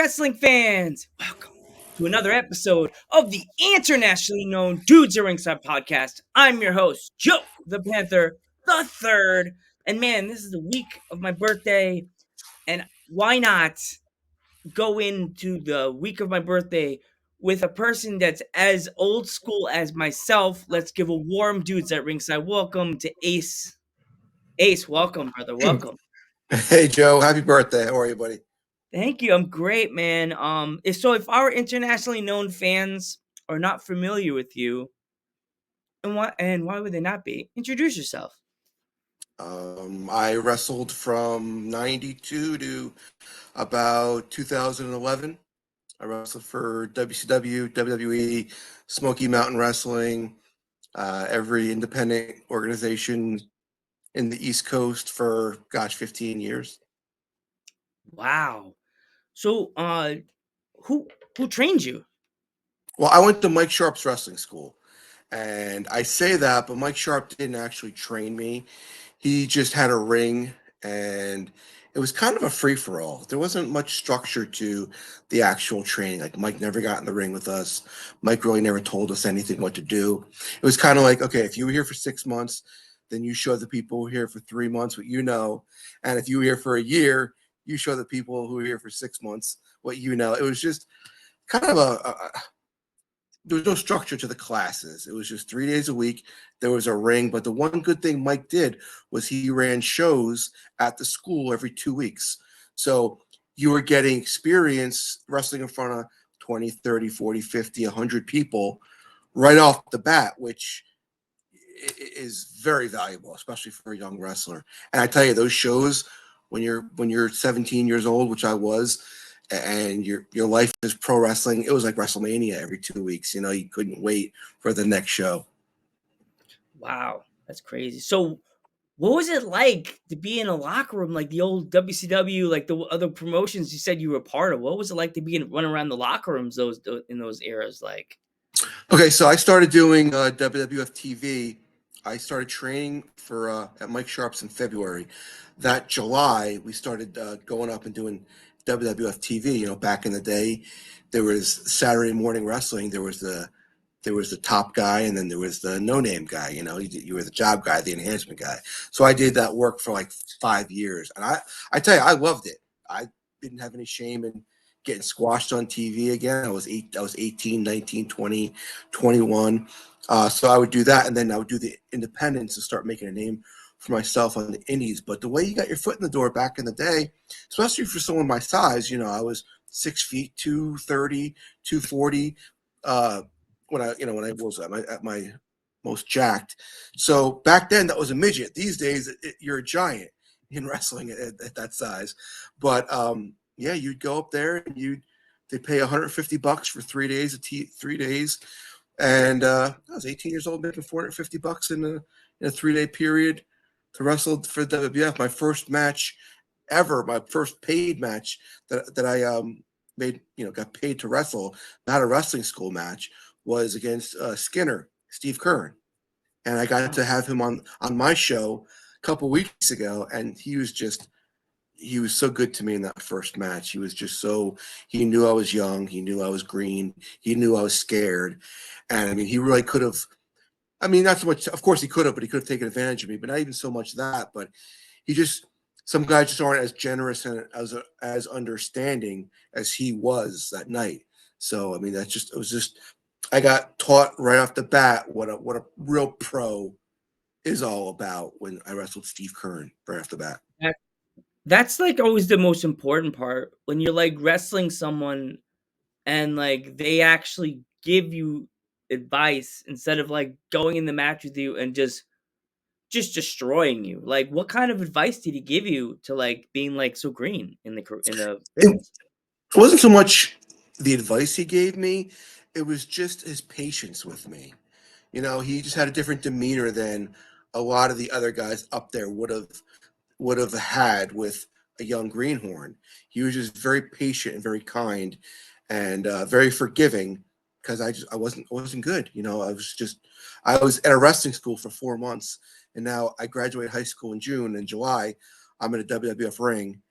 wrestling fans! Welcome to another episode of the internationally known Dudes at Ringside podcast. I'm your host, Joe the Panther the Third. And man, this is the week of my birthday. And why not go into the week of my birthday with a person that's as old school as myself? Let's give a warm Dudes at Ringside welcome to Ace. Ace, welcome, brother. Welcome. Hey Joe, happy birthday. How are you, buddy? Thank you. I'm great, man. If our internationally known fans are not familiar with you, and why would they not be? Introduce yourself. I wrestled from 92 to about 2011. I wrestled for WCW, WWE, Smoky Mountain Wrestling, every independent organization in the East Coast for, 15 years. Wow. So, who who trained you? Well, I went to Mike Sharp's wrestling school. And I say that, but Mike Sharp didn't actually train me. He just had a ring, and it was kind of a free for all. There wasn't much structure to the actual training. Like, Mike never got in the ring with us. Mike really never told us anything what to do. It was kind of like, okay, if you were here for 6 months, then you show the people who were here for 3 months what you know. And if you were here for a year, you show the people who were here for 6 months what you know. It was just kind of there was no structure to the classes. It was just 3 days a week. There was a ring, but the one good thing Mike did was he ran shows at the school every 2 weeks. So you were getting experience wrestling in front of 20, 30, 40, 50, 100 people right off the bat, which is very valuable, especially for a young wrestler. And I tell you, those shows when you're 17 years old, which I was, and your life is pro wrestling, it was like WrestleMania every 2 weeks. You couldn't wait for the next show. Wow, that's crazy. So, what was it like to be in a locker room like the old WCW, like the other promotions you said you were a part of? What was it like to be running around the locker rooms in those eras? Like, Okay, so I started doing WWF TV. I started training for at Mike Sharp's in February. That July, we started going up and doing WWF TV. Back in the day, there was Saturday morning wrestling. There was the top guy, and then there was the no-name guy. You were the job guy, the enhancement guy. So I did that work for like 5 years, and I tell you, I loved it. I didn't have any shame in getting squashed on TV again. I was 18, 19, 20, 21. So I would do that, and then I would do the independents and start making a name for myself on the indies. But the way you got your foot in the door back in the day, especially for someone my size, I was 6 feet, 230, 240. When I was at my most jacked. So back then that was a midget. These days you're a giant in wrestling at that size. But yeah, you'd go up there and they'd pay $150 for 3 days, 3 days. And I was 18 years old, making $450 in a 3-day period to wrestle for WWF. My first match ever, my first paid match that I made, got paid to wrestle, not a wrestling school match, was against Skinner, Steve Kern. And I got to have him on my show a couple weeks ago, and he was so good to me in that first match. He knew I was young. He knew I was green. He knew I was scared. And I mean, he really could have, not so much, of course he could have, but he could have taken advantage of me, but not even so much that. But some guys just aren't as generous and as understanding as he was that night. So, I got taught right off the bat what a real pro is all about when I wrestled Steve Kern right off the bat. that's like always the most important part when you're like wrestling someone and like they actually give you advice instead of like going in the match with you and just destroying you. Like, what kind of advice did he give you to like being like so green in the It business? wasn't so much the advice he gave me, it was just his patience with me. He just had a different demeanor than a lot of the other guys up there would have had with a young greenhorn. He was just very patient and very kind, and very forgiving, because I wasn't good. I was at a wrestling school for 4 months, and now I graduated high school in June. In July, I'm in a WWF ring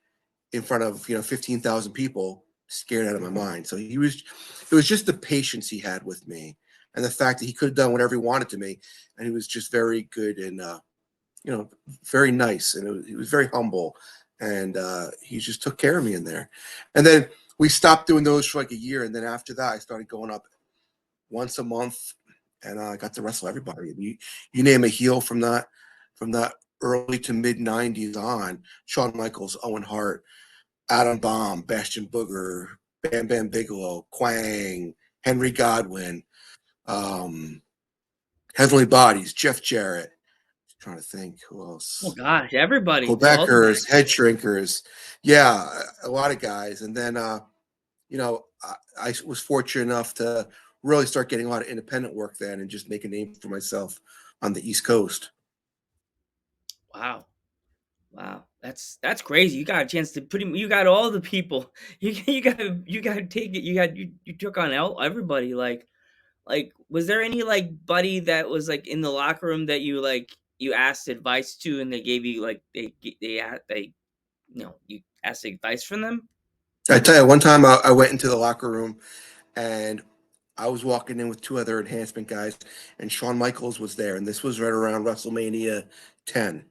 in front of 15,000 people scared out of my mind. So it was just the patience he had with me, and the fact that he could have done whatever he wanted to me, and he was just very good and very nice, and he was very humble, and he just took care of me in there. And then we stopped doing those for like a year, and then after that, I started going up once a month, and I got to wrestle everybody. You name a heel from that early to mid '90s on: Shawn Michaels, Owen Hart, Adam Bomb, Bastion Booger, Bam Bam Bigelow, Quang, Henry Godwin, um, Heavenly Bodies, Jeff Jarrett. Trying to think who Oh else. gosh, everybody, the ultimate. Quebecers, head shrinkers, yeah, a lot of guys. And then, I was fortunate enough to really start getting a lot of independent work then and just make a name for myself on the East Coast. Wow. Wow, that's crazy. You got a chance to put him. You got all the people. You got to take it. You took on everybody. Like was there any like buddy that was like in the locker room that you asked advice to and they gave you like they you asked advice from them? I tell you, one time I went into the locker room and I was walking in with two other enhancement guys, and Shawn Michaels was there, and this was right around WrestleMania 10.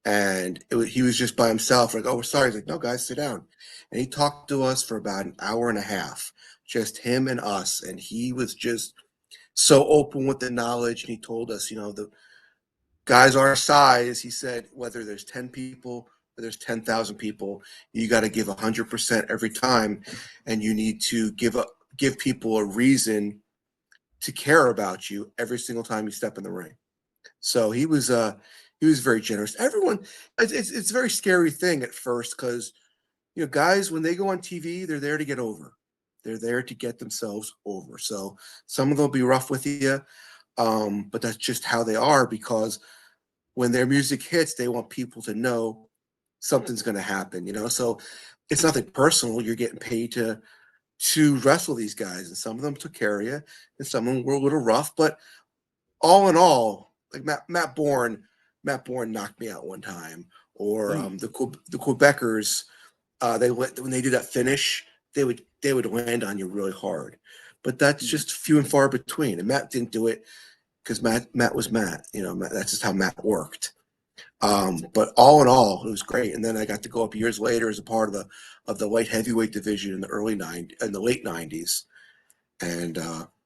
And he was just by himself. Like, oh, we're sorry. He's like, no, guys, sit down. And he talked to us for about an hour and a half, just him and us. And he was just so open with the knowledge. And he told us, the guys our size, he said, whether there's 10 people or there's 10,000 people, you got to give 100% every time. And you need to give people a reason to care about you every single time you step in the ring. So he was very generous. Everyone, it's a very scary thing at first because guys when they go on TV, they're there to get over. They're there to get themselves over. So some of them will be rough with you, but that's just how they are because when their music hits, they want people to know something's going to happen. So it's nothing personal. You're getting paid to wrestle these guys, and some of them took care of you, and some of them were a little rough, but all in all, like Matt Bourne knocked me out one time, or Mm, the Quebecers, when they do that finish, they would land on you really hard, but that's mm, just few and far between. And Matt didn't do it because Matt was Matt. That's just how Matt worked. But all in all, it was great. And then I got to go up years later as a part of the light heavyweight division in the late '90s, and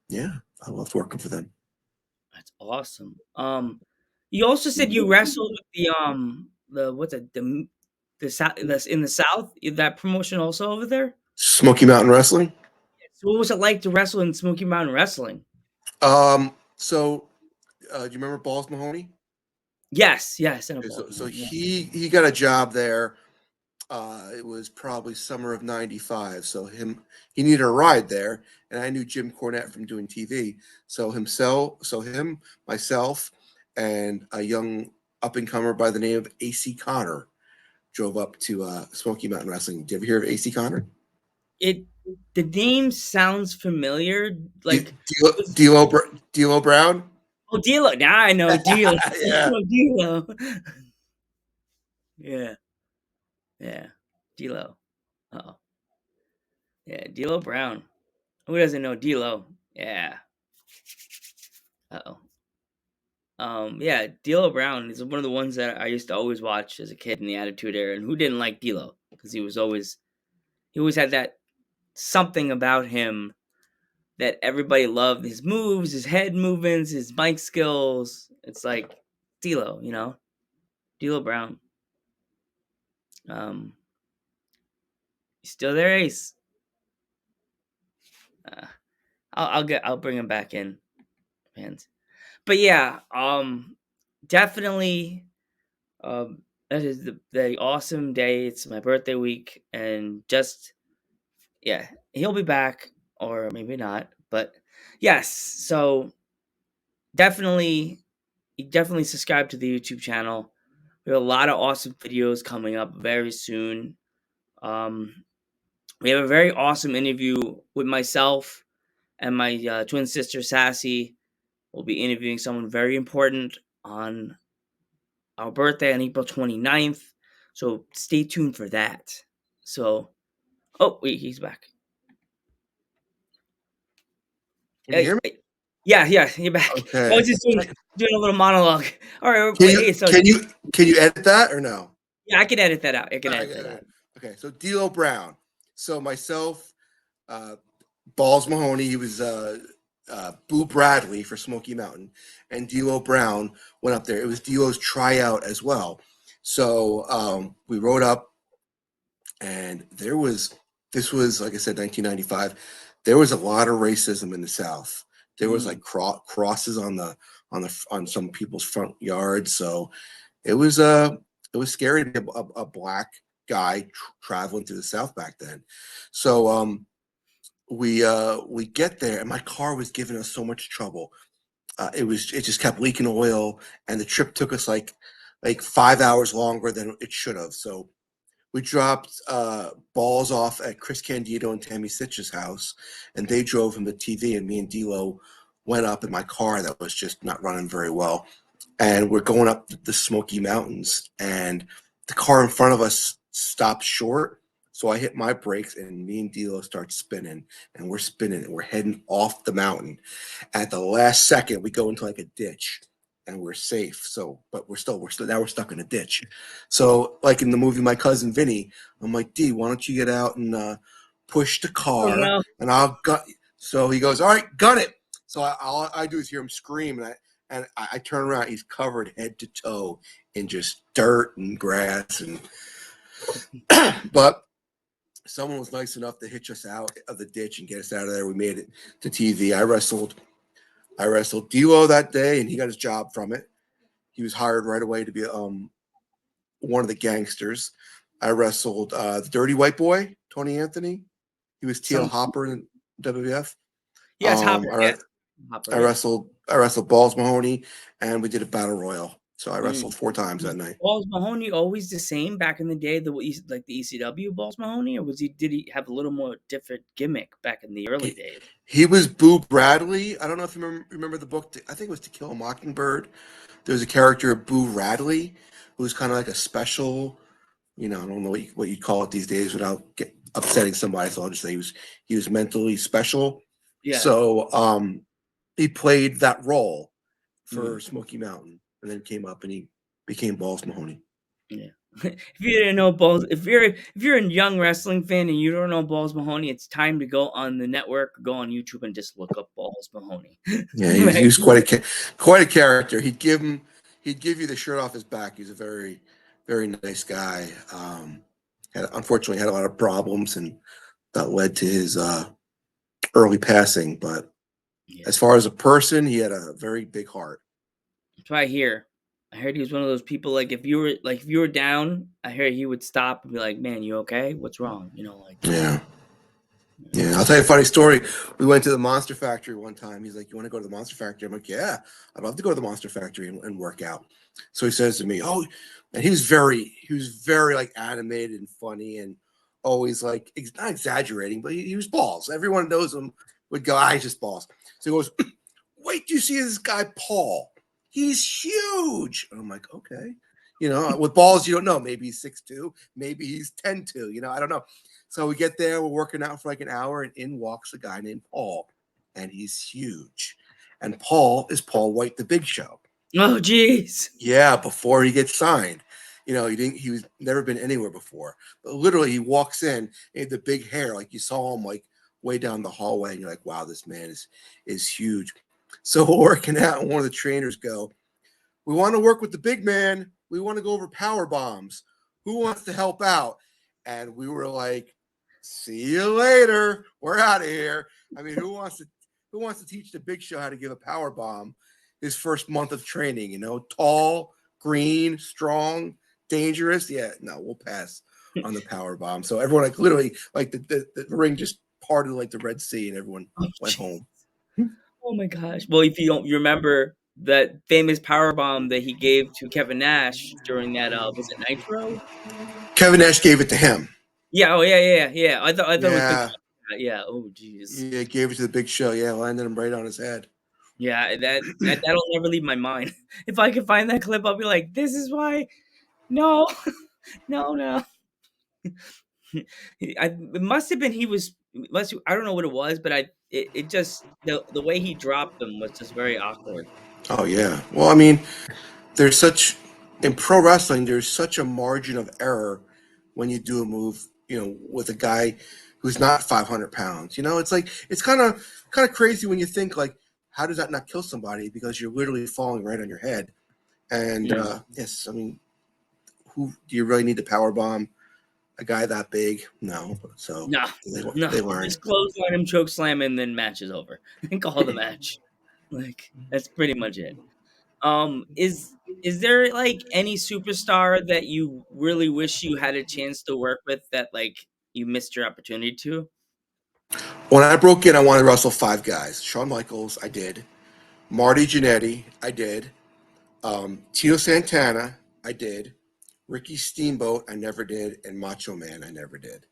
yeah, I loved working for them. that's awesome. You also said you wrestled with the what's it the south that's in the south that promotion also over there. Smoky Mountain Wrestling. So what was it like to wrestle in Smoky Mountain Wrestling? So do you remember Balls Mahoney? Yes, yes, in a Yeah, So Baltimore. Yeah. he got a job there. It was probably summer of '95. So he needed a ride there, and I knew Jim Cornette from doing TV. Myself, and a young up and comer by the name of AC Connor drove up to Smoky Mountain Wrestling. Did you ever hear of AC Connor? It the name sounds familiar. Like was D'Lo Brown. oh D'Lo. Now I know D'Lo. I Yeah. know D'Lo. Yeah, yeah, D'Lo. Oh, yeah, D'Lo Brown. Who doesn't know D'Lo? Yeah. Oh. Yeah, D'Lo Brown is one of the ones that I used to always watch as a kid in the Attitude Era, and who didn't like D'Lo? Because he always had that something about him that everybody loved. His moves, his head movements, his mic skills. It's like D'Lo, D'Lo Brown. Um, you still there, Ace? Uh, I'll bring him back in, fans. But yeah, definitely. That is the awesome day. It's my birthday week, and just yeah, he'll be back or maybe not. But yes, so definitely, definitely subscribe to the YouTube channel. We have a lot of awesome videos coming up very soon. Um, we have a very awesome interview with myself and my twin sister Sassy. We'll be interviewing someone very important on our birthday on April 29th. So stay tuned for that. So, oh, wait, he's back. Can you hear me? Yeah, yeah, you're back. I Okay. was just doing a little monologue. All right, Can you hey, so can you can you edit that or no? yeah, I can edit that out. I can All right, edit yeah, that yeah. out. Okay, so D'Lo Brown. So myself, uh, Balls Mahoney. He was Boo Bradley for Smoky Mountain, and D'Lo Brown went up there. It was D'Lo's tryout as well. So we rode up, and there was this was like I said, 1995. There was a lot of racism in the South. There was like Mm. crosses on some people's front yards. So it was it was scary to be a black guy traveling through the South back then. So we get there, and my car was giving us so much trouble. It just kept leaking oil, and the trip took us like 5 hours longer than it should have. So we dropped balls off at Chris Candido and Tammy Sitch's house, and they drove him to TV, and me and D'Lo went up in my car that was just not running very well, and we're going up the Smoky Mountains, and the car in front of us stopped short. So I hit my brakes, and me and D'Lo start spinning, and we're spinning, and we're heading off the mountain. At the last second, we go into like a ditch, and we're safe. So, but we're still now we're stuck in a ditch. So, like in the movie My Cousin Vinny, I'm like, D, why don't you get out and push the Oh car, no. and I'll gun. So he goes, all right, gun it. So all I do is hear him scream, and I turn around. He's covered head to toe in just dirt and grass, and but someone was nice enough to hitch us out of the ditch and get us out of there. We made it to TV. I wrestled D'Lo that day, and he got his job from it. He was hired right away to be one of the gangsters. I wrestled the Dirty White Boy, Tony Anthony. He was TL Some Hopper in WWF. yes, Hopper. I, Yes, Hopper. I Yeah. wrestled I wrestled Balls Mahoney, and we did a battle royal. So I wrestled Mm. 4 times Was that night. Balls Mahoney always the same back in the day? Like the ECW Balls Mahoney, or was he? Did he have a little more different gimmick back in the early He, days? he was Boo Bradley. I don't know if you remember the book. I think it was To Kill a Mockingbird. There was a character, Boo Radley, who was kind of like a special. I don't know what you call it these days without upsetting somebody. So I'll just say he was mentally special. Yeah. So he played that role for Mm. Smoky Mountain, and then came up and he became Balls Mahoney. Yeah. If you didn't know Balls, if you're a young wrestling fan and you don't know Balls Mahoney, it's time to go on the network, go on YouTube, and just look up Balls Mahoney. Yeah, he Right? was quite a character. He'd give you the shirt off his back. He's a very very nice guy. Unfortunately had a lot of problems, and that led to his early passing. But Yeah. as far as a person, he had a very big heart. That's what I hear. I heard he was one of those people. If you were down, I heard he would stop and be like, "Man, you okay? What's wrong?" Like. Yeah. You know. Yeah, I'll tell you a funny story. We went to the Monster Factory one time. He's like, "You want to go to the Monster Factory?" I'm like, "Yeah, I'd love to go to the Monster Factory and work out." So he says to me, "Oh," and he was very like animated and funny, and always like not exaggerating, but he was balls. Everyone knows him would go, "Ah, he's just balls." So he goes, "Wait, do you see this guy Paul? He's huge." And I'm like, "Okay." With balls, you don't know. Maybe he's 6'2", maybe he's 10'2". I don't know. So we get there, we're working out for like an hour, and in walks a guy named Paul, and he's huge. And Paul is Paul White, the Big Show. Oh, jeez. Yeah, before he gets signed. He was never been anywhere before. But literally, he walks in, he had the big hair, like you saw him like way down the hallway, and you're like, wow, this man is huge. So we're working out, and one of the trainers go, "We want to work with the big man. We want to go over power bombs. Who wants to help out?" And we were like, "See you later. We're out of here." I mean, who wants to teach the Big Show how to give a power bomb his first month of training? Tall, green, strong, dangerous. Yeah, no, we'll pass on the power bomb. So everyone like literally like the ring just parted like the Red Sea, and everyone Oh, went jeez. home. Oh my gosh. Well, if you remember that famous power bomb that he gave to Kevin Nash during that, was it Nitro? Kevin Nash gave it to him. Yeah. Oh, yeah, yeah, yeah. Yeah. I thought it was the. Yeah. Yeah. Oh, jeez. Yeah, gave it to the Big Show. Yeah, landed him right on his head. Yeah. That'll never leave my mind. If I could find that clip, I'll be like, "This is why." No, no, no. It must have been he was I don't know what it was, but it just the way he dropped them was just very awkward. Oh yeah. Well, I mean, there's such in pro wrestling. There's such a margin of error when you do a move. With a guy who's not 500 pounds. It's like it's kind of crazy when you think like, how does that not kill somebody? Because you're literally falling right on your head. And Mm. yes, I mean, who do you really need to power bomb a guy that big? No. So No, they no, they learned. just clothesline him, choke slam, and then match is over. And call the match. Like that's pretty much it. Is there like any superstar that you really wish you had a chance to work with that like you missed your opportunity to? When I broke in, I wanted to wrestle five guys. Shawn Michaels, I did. Marty Jannetty, I did. Tito Santana, I did. Ricky Steamboat, I never did. And Macho Man, I never did.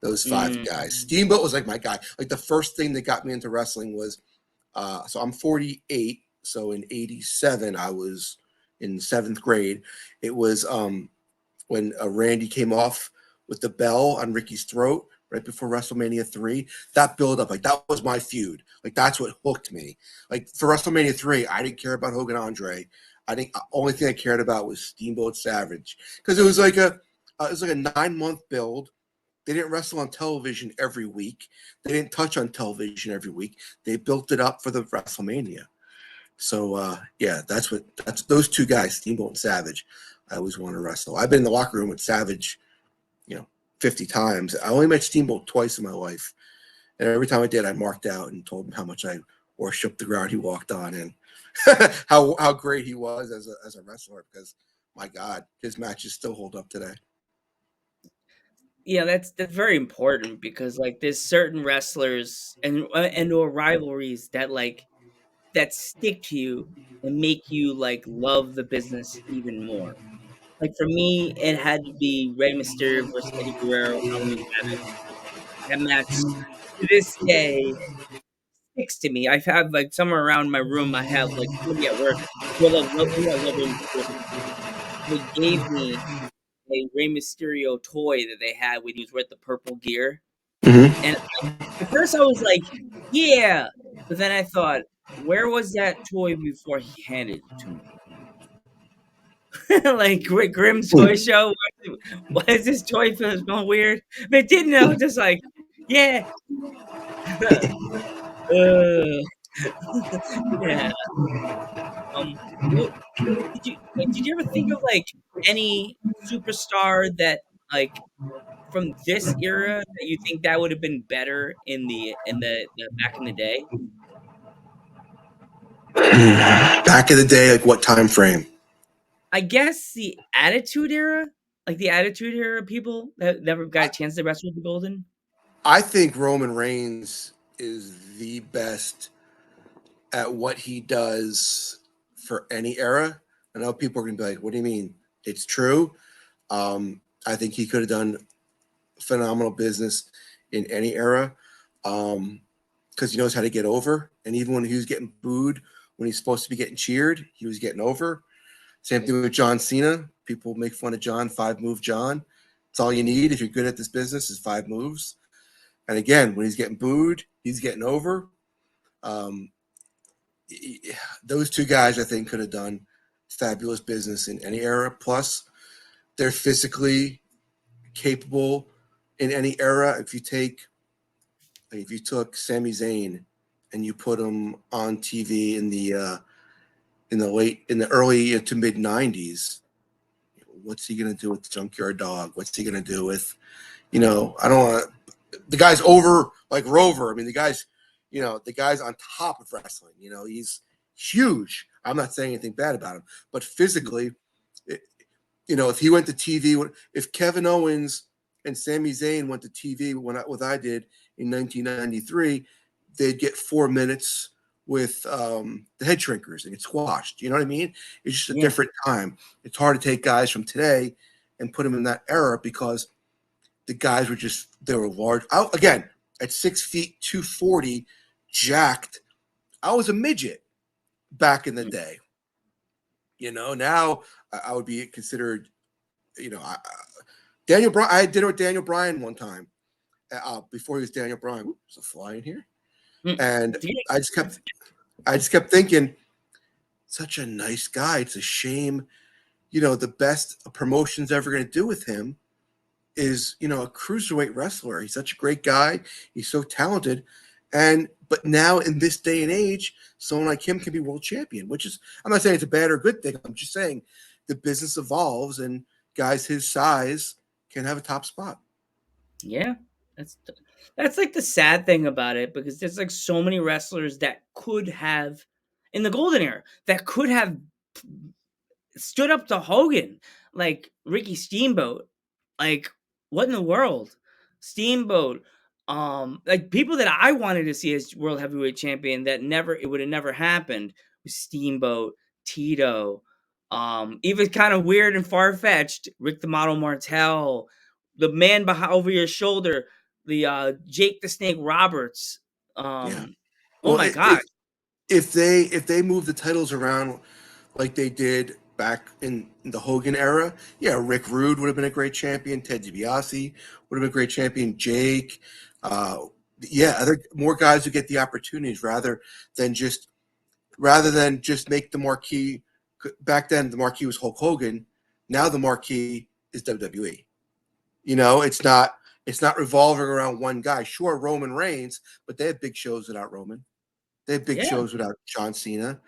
Those five Mm, guys. Steamboat was like my guy. Like the first thing that got me into wrestling was, so I'm 48. So in 87, I was in seventh grade. It was when Randy came off with the bell on Ricky's throat right before WrestleMania 3. That build up, like that was my feud. Like that's what hooked me. Like for WrestleMania 3, I didn't care about Hogan Andre. I think the only thing I cared about was Steamboat Savage because it was like a 9-month build. They didn't wrestle on television every week. They didn't touch on television every week. They built it up for the WrestleMania. So yeah, that's those two guys, Steamboat and Savage. I always want to wrestle. I've been in the locker room with Savage, you know, 50 times. I only met Steamboat twice in my life, and every time I did, I marked out and told him how much I worshipped the ground he walked on and how great he was as a wrestler. Because my God, his matches still hold up today. yeah, that's very important because like there's certain wrestlers and or rivalries that like that stick to you and make you like love the business even more. Like for me, it had to be Rey Mysterio versus Eddie Guerrero, Halloween Havoc. That match to this day sticks to me. I have like somewhere around my room. I have like somebody at work who I love Rey Mysterio. They gave me a Rey Mysterio toy that they had when he was wearing the purple gear, Mm-hmm. and at first I was like, "Yeah," but then I thought, "Where was that toy before he handed it to me?" Like Grimm's toy show. Why is this toy feeling weird? But it didn't. I was just like, "Yeah, yeah." Um, what did you ever think of like any superstar that like from this era that you think that would have been better in the back in the day? Back in the day, like what time frame? I guess the Attitude Era, like the Attitude Era people that never got a chance to wrestle with the Golden. I think Roman Reigns is the best at what he does for any era. I know people are going to be like, "What do you mean?" It's true. I think he could have done phenomenal business in any era because he knows how to get over. And even when he was getting booed, when he's supposed to be getting cheered, he was getting over. Same thing with John Cena. People make fun of John, 5 move John. It's all you need if you're good at this business is 5 moves. And again, when he's getting booed, he's getting over. Um, those two guys, I think, could have done fabulous business in any era. Plus, they're physically capable in any era. If you took Sami Zayn and you put him on TV in the early to mid '90s, what's he gonna do with Junkyard Dog? What's he gonna do with I don't want the guy's over like Rover. I mean, the guy's on top of wrestling. He's huge. I'm not saying anything bad about him, but physically, it, if he went to TV, if Kevin Owens and Sami Zayn went to TV what I did in 1993, they'd get 4 minutes with the head shrinkers and get squashed. You know what I mean? It's just a Yeah, different time. It's hard to take guys from today and put them in that era because the guys they were large. Again, at 6 feet 240, jacked. I was a midget back in the mm, day. Now I would be considered. Daniel Bryan. I had dinner with Daniel Bryan one time, before he was Daniel Bryan. Oops, there's a fly in here, Mm. and Yeah. I just kept I just kept thinking, such a nice guy. It's a shame, the best a promotion's ever going to do with him is, a cruiserweight wrestler. He's such a great guy. He's so talented. And but now in this day and age, someone like him can be world champion, which is, I'm not saying it's a bad or good thing. I'm just saying the business evolves and guys his size can have a top spot. Yeah, that's that's like the sad thing about it because there's like so many wrestlers that could have in the golden era that could have stood up to Hogan, like Ricky Steamboat. Like, what in the world? Steamboat. Like people that I wanted to see as world heavyweight champion that never it would have never happened was Steamboat, Tito, even kind of weird and far fetched, Rick the Model Martel, the man behind over your shoulder, the Jake the Snake Roberts. Yeah. Oh Well, my god. if they move the titles around like they did back in the Hogan era, yeah, Rick Rude would have been a great champion. Ted DiBiase would have been a great champion. Jake, uh, yeah, other more guys who get the opportunities than just rather than just make the marquee. Back then, the marquee was Hulk Hogan. Now the marquee is WWE. It's not revolving around one guy. Sure, Roman Reigns, but they have big shows without Roman. They have big Yeah, shows without John Cena.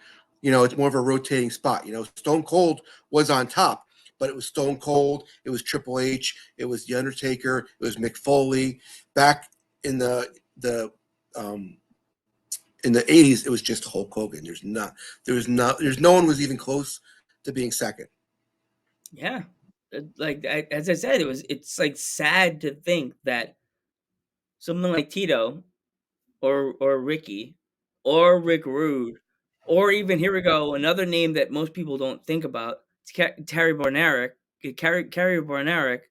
It's more of a rotating spot. Stone Cold was on top, but it was Stone Cold, it was Triple H, it was The Undertaker, it was Mick Foley. Back in the um, in the 80s, it was just Hulk Hogan. There's no one was even close to being second. yeah. As I said, it's like sad to think that someone like Tito or Ricky or Rick Rude or even here we go another name that most people don't think about Terry Barnaric, Kerry Barnaric,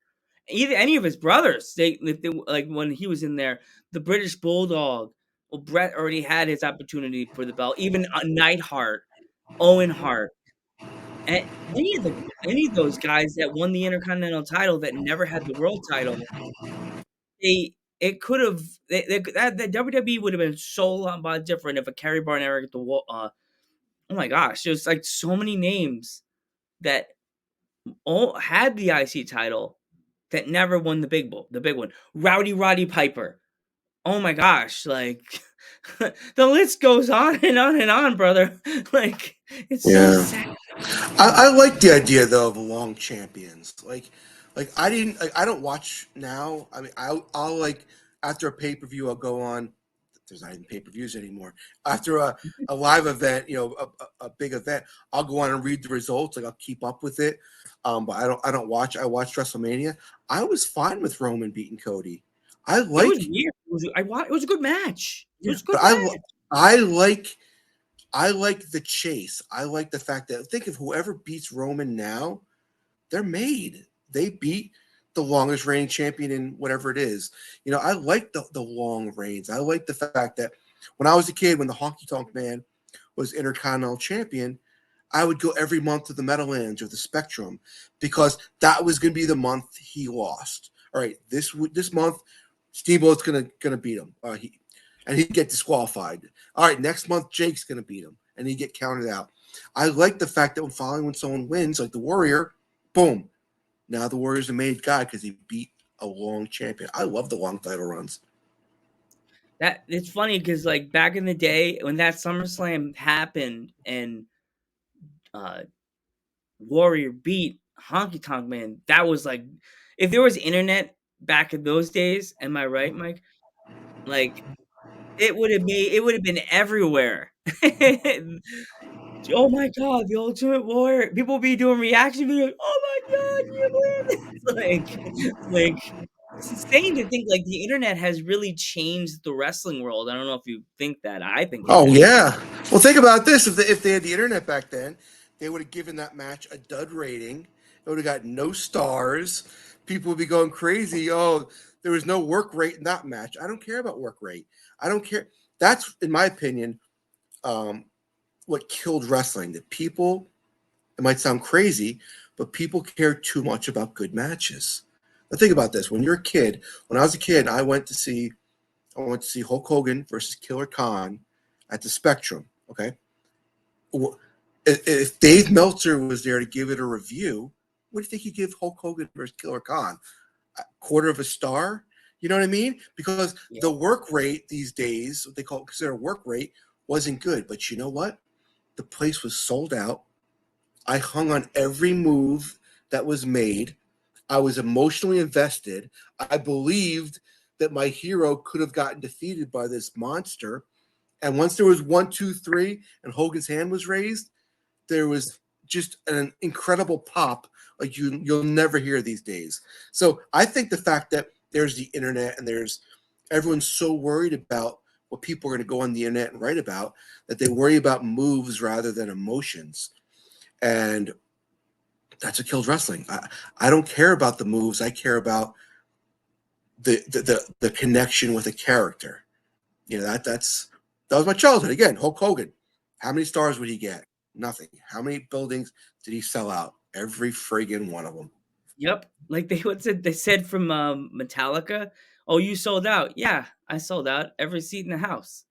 either any of his brothers. They like when he was in there, the British Bulldog. Well, Brett already had his opportunity for the belt. Even Neidhart, Owen Hart, and any of those guys that won the Intercontinental title that never had the world title, they it could have that the WWE would have been so lot lot different if a Kerry Barn Eric the oh my gosh, there's like so many names that all had the IC title that never won the big one. Rowdy Roddy Piper. Oh my gosh, like the list goes on and on and on, brother. Like it's so Yeah. sad. I like the idea though of long champions. I don't watch now. I mean, I'll like after a pay per view, I'll go on. There's not even pay per views anymore. After a live event, a big event, I'll go on and read the results. Like I'll keep up with it. But I don't watch. I watched WrestleMania. I was fine with Roman beating Cody. I It was like weird. It was a good match. It yeah, was a good but match. I like the chase. I like the fact that think of whoever beats Roman now, they're made. They beat the longest reigning champion in whatever it is. I like the long reigns. I like the fact that when I was a kid, when the Honky Tonk Man was Intercontinental Champion, I would go every month to the Meadowlands or the Spectrum because that was going to be the month he lost. All right, this month, Steamboat's gonna beat him. And he'd get disqualified. All right, next month Jake's gonna beat him, and he'd get counted out. I like the fact that when someone wins, like the Warrior, boom, now the Warrior's a made guy because he beat a long champion. I love the long title runs. That it's funny because like back in the day when that SummerSlam happened and uh Warrior beat Honky Tonk Man, that was like if there was internet back in those days, am I right, Mike? Like it would have been everywhere. Oh my god, the Ultimate Warrior. People be doing reaction videos. Oh my god, you win. Like it's insane to think like the internet has really changed the wrestling world. I don't know if you think that. I think it Oh has. yeah. Well, think about this: if they had the internet back then, they would have given that match a dud rating. It would have got no stars. People would be going crazy. Oh, there was no work rate in that match. I don't care about work rate. I don't care. That's, in my opinion, um, what killed wrestling. That people, it might sound crazy, but people care too much about good matches. But think about this: when you're a kid, when I was a kid, I went to see Hulk Hogan versus Killer Khan at the Spectrum. Okay, if Dave Meltzer was there to give it a review, what do you think he'd give Hulk Hogan versus Killer Khan? A quarter of a star? You know what I mean? Because the Yeah. work rate these days, what they call consider work rate, wasn't good. But you know what? The place was sold out. I hung on every move that was made. I was emotionally invested. I believed that my hero could have gotten defeated by this monster. And once there was 1, 2, 3, and Hogan's hand was raised, there was just an incredible pop like you'll never hear these days. So I think the fact that there's the internet and there's everyone's so worried about what people are going to go on the internet and write about that they worry about moves rather than emotions. And that's what kills wrestling. I don't care about the moves. I care about the connection with a character. You know that was my childhood. Again, Hulk Hogan. How many stars would he get? Nothing. How many buildings did he sell out? Every friggin' one of them. Yep. Like they said from Metallica. Oh, you sold out. Yeah, I sold out every seat in the house.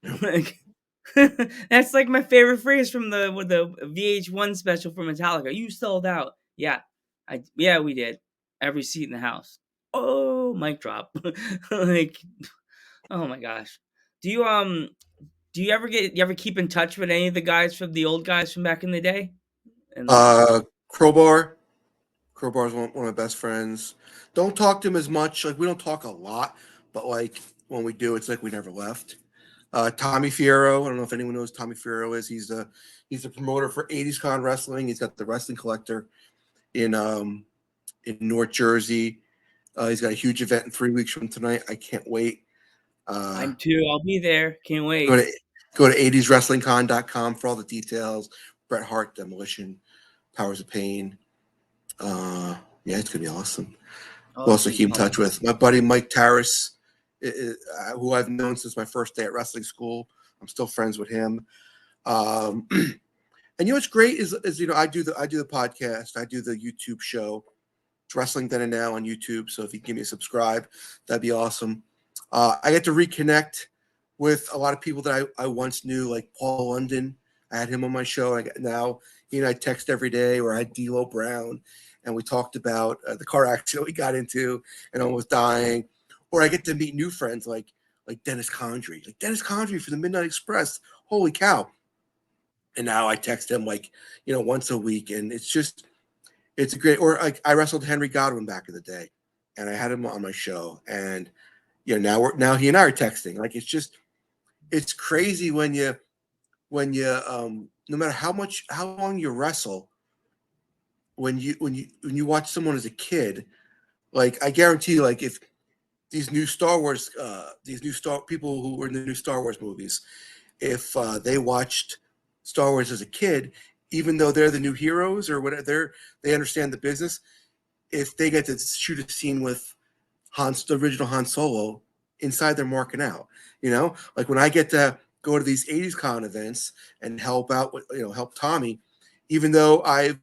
Yep. Like that's like my favorite phrase from the VH1 special for Metallica. You sold out. Yeah, we did. Every seat in the house. Oh, mic drop. Like, oh my gosh. Do you you ever keep in touch with any of the guys from the old guys from back in the day? And Uh, Crowbar. Crowbar's one of my best friends. Don't talk to him as much. Like we don't talk a lot, but like when we do, it's like we never left. Tommy Fierro. I don't know if anyone knows who Tommy Fierro is. He's a promoter for 80s Con Wrestling. He's got the Wrestling Collector in North Jersey. He's got a huge event in 3 weeks from tonight. I can't wait. Uh, I'm too. I'll be there. Can't go wait. to go to 80swrestlingcon.com for all the details. Bret Hart, Demolition, Powers of Pain. Yeah, it's gonna be awesome. Oh, Who it's else I gonna be keep in fun. touch with? My buddy Mike Tarris, who I've known since my first day at wrestling school. I'm still friends with him. Um, and you know what's great is I do the podcast, I do the YouTube show. It's Wrestling Then and Now on YouTube. So if you can give me a subscribe, that'd be awesome. I get to reconnect with a lot of people that I once knew, like Paul London. I had him on my show. Now he and I text every day, or I had D'Lo Brown, and we talked about the car accident we got into and almost dying. Or I get to meet new friends like Dennis Condrey, for the Midnight Express. Holy cow! And now I text him once a week, and it's a great. Or like I wrestled Henry Godwin back in the day, and I had him on my show, and now he and I are texting. Like it's crazy when you no matter how long you wrestle, when you watch someone as a kid, like I guarantee you, like if these new Star people who were in the new Star Wars movies, if they watched Star Wars as a kid, even though they're the new heroes or whatever, they understand the business. If they get to shoot a scene with the original Han Solo, inside they're marking out. Like when I get to go to these 80s con events and help out with, help Tommy, even though I've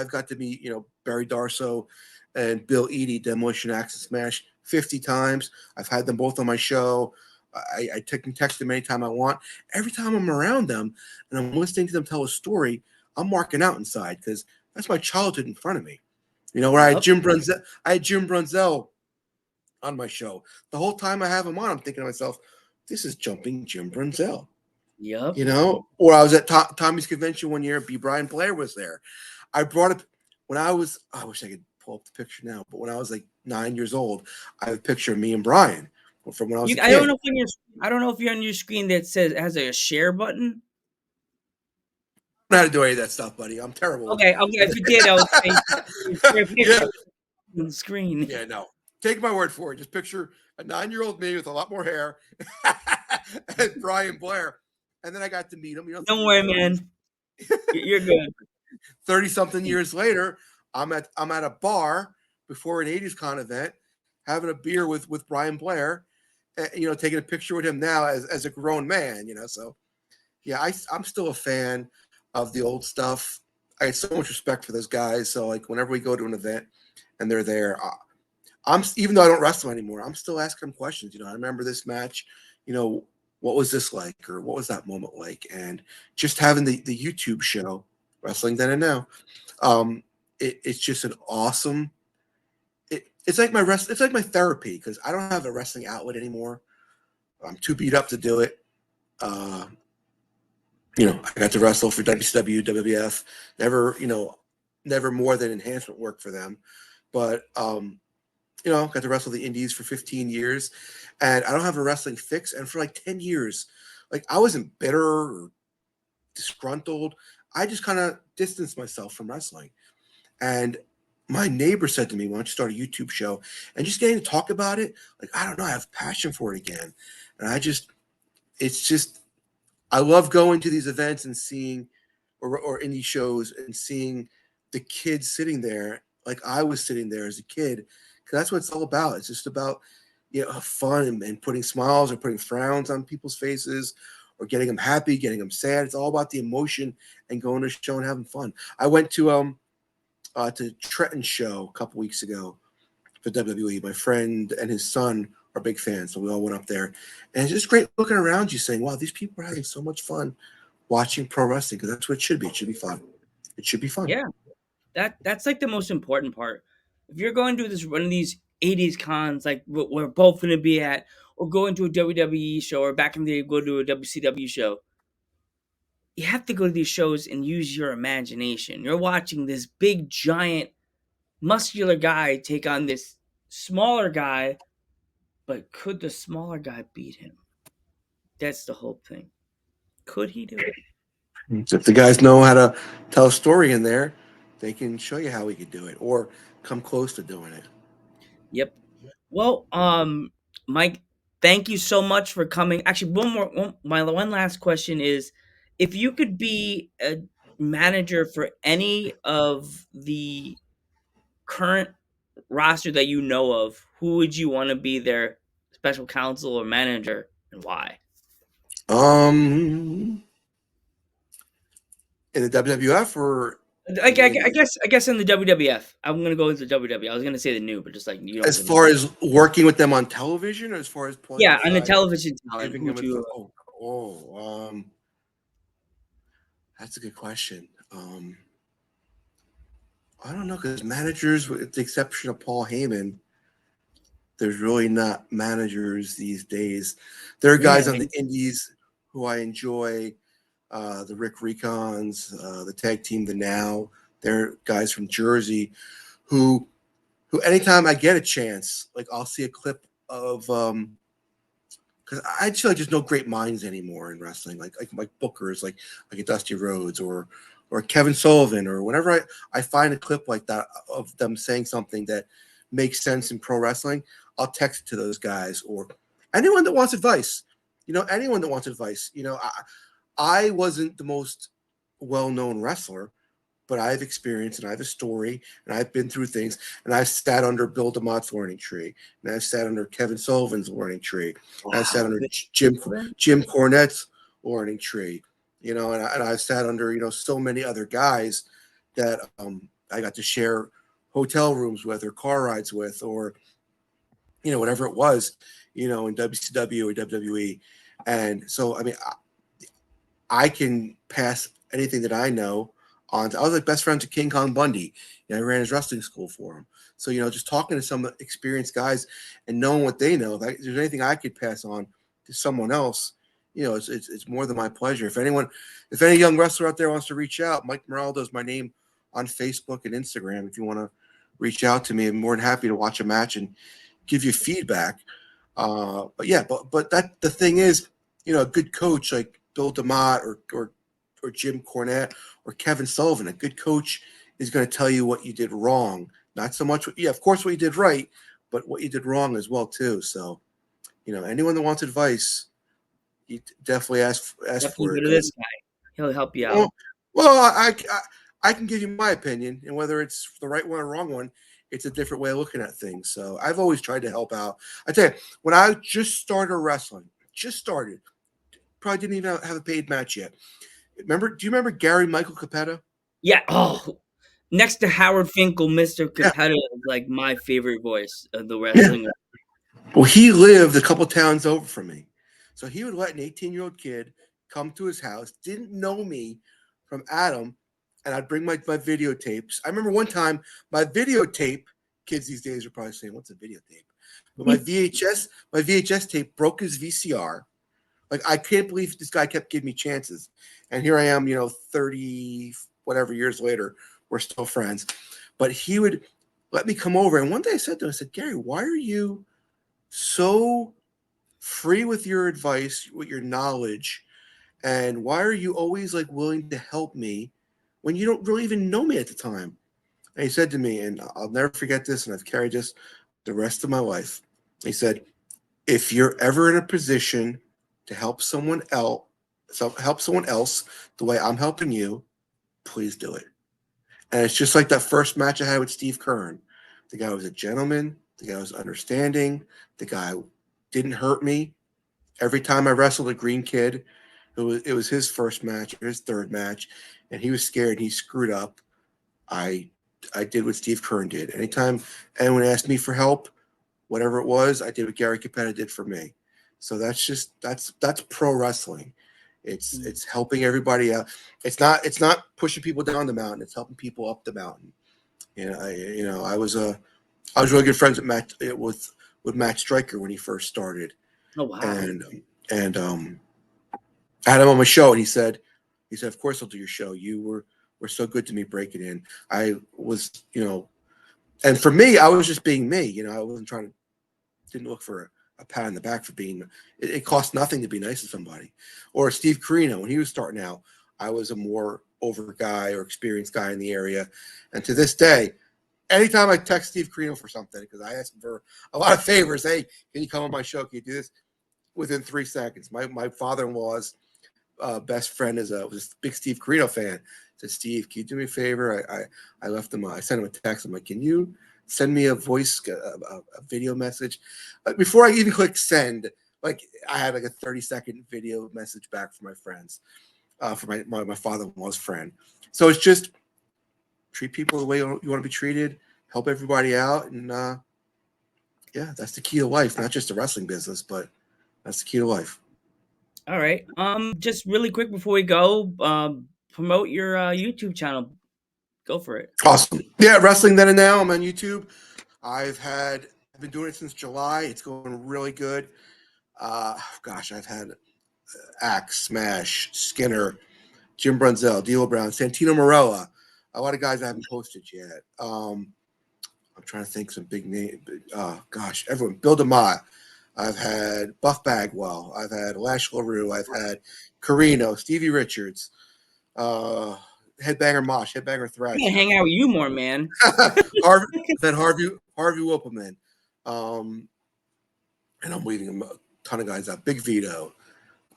got to meet, Barry Darso and Bill Eadie, Demolition Axe and Smash 50 times. I've had them both on my show. I text them anytime I want. Every time I'm around them and I'm listening to them tell a story, I'm marking out inside because that's my childhood in front of me. Where Yep. I had Jim Brunzell on my show. The whole time I have him on, I'm thinking to myself, this is jumping Jim Brunzell. Yep. Or I was at Tommy's convention one year. B. Brian Blair was there. I brought up when I wish I could pull up the picture now, but when I was like 9 years old, I have a picture of me and Brian from when I was a I don't kid. know if I don't know if you're on your screen that says has a share button. I don't know how to do any of that stuff, buddy. I'm terrible with Okay. Okay. If you did, I would say share yeah, picture on the screen. yeah, no. Take my word for it. Just picture a 9-year-old me with a lot more hair and Brian Blair. And then I got to meet him, Don't worry, 30, man. You're good. 30 something years later, I'm at a bar before an 80s con event, having a beer with Brian Blair, taking a picture with him now as a grown man, So yeah, I'm still a fan of the old stuff. I had so much respect for those guys. So like whenever we go to an event and they're there, even though I don't wrestle anymore, I'm still asking them questions. I remember this match. You know, what was this like, or what was that moment like? And just having the YouTube show, Wrestling Then and Now, it's just an awesome. It's like my rest. It's like my therapy because I don't have a wrestling outlet anymore. I'm too beat up to do it. Uh, I got to wrestle for WCW, WWF. Never, never more than enhancement work for them. But got to wrestle the indies for 15 years, and I don't have a wrestling fix. And for like 10 years, like I wasn't bitter or disgruntled. I just kind of distanced myself from wrestling. And my neighbor said to me, "Why don't you start a YouTube show?" And just getting to talk about it, like I don't know, I have passion for it again. And it's just, I love going to these events and seeing, or indie shows and seeing the kids sitting there like I was sitting there as a kid, because that's what it's all about. It's just about fun and putting smiles or putting frowns on people's faces, or getting them happy, getting them sad. It's all about the emotion and going to a show and having fun. I went to Trenton's show a couple weeks ago for WWE. My friend and his son are big fans, so we all went up there, and it's just great looking around you, saying, "Wow, these people are having so much fun watching pro wrestling," because that's what it should be. It should be fun. It should be fun. Yeah, that's like the most important part. If you're going to this one of these '80s cons, like we're both going to be at, or going to a WWE show, or back in the day, go to a WCW show, you have to go to these shows and use your imagination. You're watching this big, giant, muscular guy take on this smaller guy, but could the smaller guy beat him? That's the whole thing. Could he do it? So if the guys know how to tell a story in there, they can show you how we could do it or come close to doing it. Yep. Well, Mike, thank you so much for coming. Actually, my one last question is, if you could be a manager for any of the current roster that you know of, who would you want to be their special counsel or manager, and why? Um, in the WWF or in the Indies? I guess in the WWF, I'm gonna go with the WWE. I was gonna say the new, but just like you don't As really. far as working with them on television, or as far as pulling them Yeah, on the aside, television talent, giving who them would you? that's a good question. I don't know, because managers, with the exception of Paul Heyman, there's really not managers these days. There are Yeah, guys on the indies who I enjoy, the Rick Recons, the tag team, the Now. They're guys from Jersey who anytime I get a chance, like I'll see a clip of, because I just feel like there's no great minds anymore in wrestling, like bookers, like a Dusty Rhodes or Kevin Sullivan, or whenever I find a clip like that of them saying something that makes sense in pro wrestling, I'll text it to those guys, or anyone that wants advice. Anyone that wants advice. I wasn't the most well known wrestler, but I have experience and I have a story and I've been through things, and I've sat under Bill DeMott's learning tree, and I've sat under Kevin Sullivan's learning tree, and I've sat wow. under Jim Cornette's learning tree, and I've sat under so many other guys that I got to share hotel rooms with, or car rides with, or whatever it was, in WCW or WWE. And so, I mean, I can pass anything that I know on. I was like best friends with King Kong Bundy. I ran his wrestling school for him. So, just talking to some experienced guys and knowing what they know, if there's anything I could pass on to someone else, it's more than my pleasure. If any young wrestler out there wants to reach out, Mike Moraldo is my name on Facebook and Instagram. If you want to reach out to me, I'm more than happy to watch a match and give you feedback. But yeah, but that the thing is, a good coach like Bill DeMott or Jim Cornette or Kevin Sullivan, a good coach is going to tell you what you did wrong. Not so much, of course, what you did right, but what you did wrong as well too. So, anyone that wants advice, you definitely ask Definitely for go it, to because this guy. He'll help you out. well, I can give you my opinion, and whether it's the right one or wrong one, it's a different way of looking at things. So I've always tried to help out. I tell you, when I just started wrestling, probably didn't even have a paid match yet. Do you remember Gary Michael Capetta? Yeah. Oh, next to Howard Finkel, Mr. Yeah, Capetta is like my favorite voice of the yeah. wrestling. Well, he lived a couple towns over from me. So he would let an 18-year-old kid come to his house, didn't know me from Adam, and I'd bring my videotapes. I remember one time my videotape, kids these days are probably saying, what's a videotape? But my VHS tape broke his VCR. Like, I can't believe this guy kept giving me chances. And here I am, 30 whatever years later, we're still friends. But he would let me come over. And one day I said to him, I said, Gary, why are you so free with your advice, with your knowledge, and why are you always like willing to help me when you don't really even know me at the time? And he said to me, and I'll never forget this, and I've carried this the rest of my life. He said, if you're ever in a position to help someone else the way I'm helping you, please do it. And it's just like that first match I had with Steve Kern. The guy was a gentleman. The guy was understanding. The guy didn't hurt me. Every time I wrestled a green kid, it was his first match, his third match, and he was scared. He screwed up. I I did what Steve Kern did. Anytime anyone asked me for help, whatever it was, I did what Gary Capetta did for me. So that's pro wrestling. It's helping everybody out. It's not pushing people down the mountain. It's helping people up the mountain. I was really good friends with Matt Stryker when he first started, Oh wow! and and I had him on my show, and he said, of course I'll do your show. You were so good to me breaking in. I was, and for me, I was just being me. I wasn't didn't look for a pat on the back for being. It cost nothing to be nice to somebody. Or Steve Carino, when he was starting out, I was a more over guy or experienced guy in the area, and to this day, anytime I text Steve Carino for something, because I asked him for a lot of favors, hey, can you come on my show? Can you do this? Within 3 seconds, my father-in-law's best friend was a big Steve Carino fan. Said, Steve, can you do me a favor? I left him. I sent him a text. I'm like, can you send me a video message? Before I even click send, like I had like a 30-second video message back from my friends, for my father-in-law's friend. So it's just treat people the way you want to be treated, help everybody out, and yeah, that's the key to life. Not just the wrestling business, but that's the key to life. All right. Just really quick before we go, promote your YouTube channel. Go for it. Awesome. Yeah, Wrestling Then and Now. I'm on YouTube. I've been doing it since July. It's going really good. Gosh, I've had Axe, Smash, Skinner, Jim Brunzell, D'Lo Brown, Santino Marella. A lot of guys I haven't posted yet. I'm trying to think some big names. Gosh, everyone. Bill DeMott. I've had Buff Bagwell. I've had Lash LaRue. I've had Carino, Stevie Richards, uh, Headbanger Mosh, Headbanger I'm gonna Thrasher. hang out with you more, man. Harvey, then Harvey Whippleman. Um, and I'm leaving a ton of guys out. Big Vito.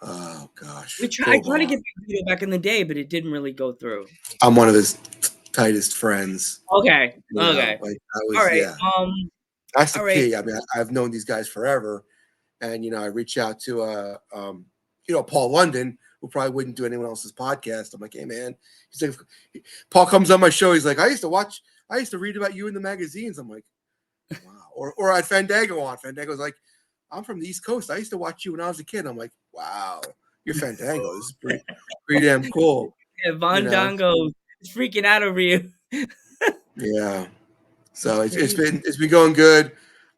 Oh gosh, I Bull tried to Dog. get that video back in the day, but it didn't really go through. I'm one of his tightest friends. Okay. Okay. Like I All was, right. yeah. That's the All right. key. I mean, I've known these guys forever, and I reach out to Paul London, who probably wouldn't do anyone else's podcast. I'm like, hey man, he's like, Paul comes on my show. He's like, I used to read about you in the magazines. I'm like, wow. Or I had Fandango on. Fandango's like, I'm from the East Coast. I used to watch you when I was a kid. I'm like, wow, you're Fandango. This is pretty damn cool. Yeah, You Von know? Dongo is freaking out over you. Yeah. That's So it's crazy. been going good.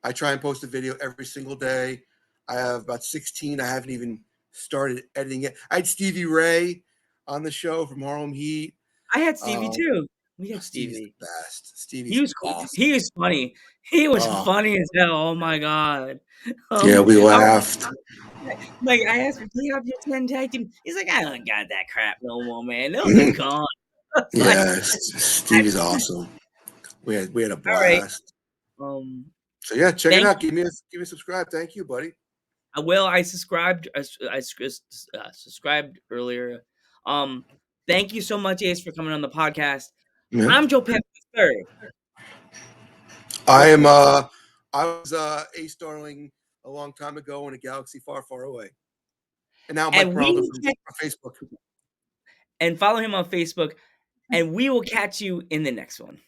I try and post a video every single day. I have about 16. I haven't even started editing it. I had Stevie Ray on the show from Harlem Heat. I had Stevie Um, too. We had Stevie's the Stevie. best. He Stevie's was cool. awesome. He was funny. He was Oh, funny as hell. Oh my god. yeah, we I was laughed. like, I asked him, "Do you have your 10 tag team?" He's like, "I don't got that crap no more, man. Those are gone." It's like, Yeah, Stevie's awesome. We had a all right. blast. Um, So yeah, check it thank out. Give me a subscribe. Thank you, buddy. I will. I subscribed. Subscribed earlier. Um, thank you so much, Ace, for coming on the podcast. Yeah. I'm Joe Pep third. I Go am for it. I was Ace Starling a long time ago in a galaxy far, far away. And now Mike And Peralta we from check Facebook. and follow him on Facebook. and we will catch you in the next one.